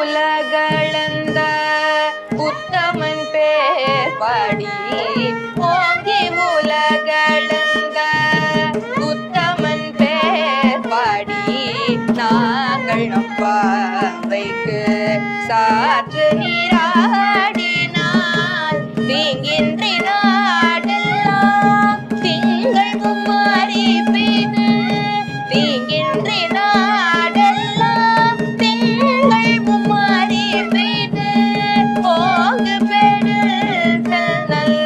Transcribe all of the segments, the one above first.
உலகளந்த உத்தமன் பேர் பாடி ஓங்கி உலகளந்த உத்தமன் பேர் பாடி நாங்கள் அப்பாவைக்கு சாற்று நீராடினால் தீங்கின்றி நாடெல்லாம் திங்கள் மும்மாறி பெய்து தீங்கின்றி நாடெல்லாம் திங்கள் மும்மாறி பெய்து ஓங்கு பெருள் செல்நல்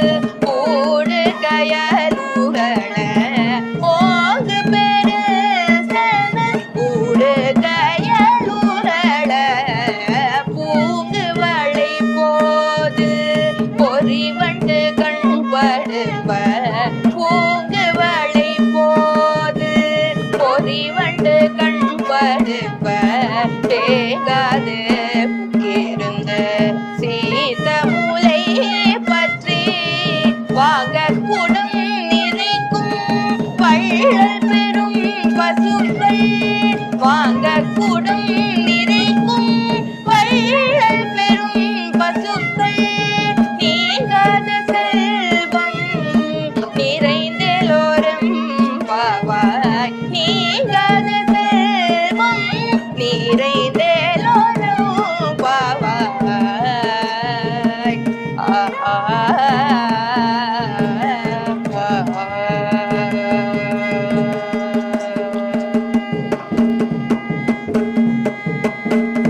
ஊடு கயலுகள ஓங்கு பெருள் செல்நல் ஊடு கயலுகள பூங்கு வளை போது பொறிவண்டு கண்படுப்ப பூங்கு வளை போது பொறிவண்டு கண்படுப்ப தேகாது இருந்து சீத மூலை பற்றி வாங்க குடம் நிறைக்கும் வள்ளல் பெரும் பசுக்கள் வாங்க குடம்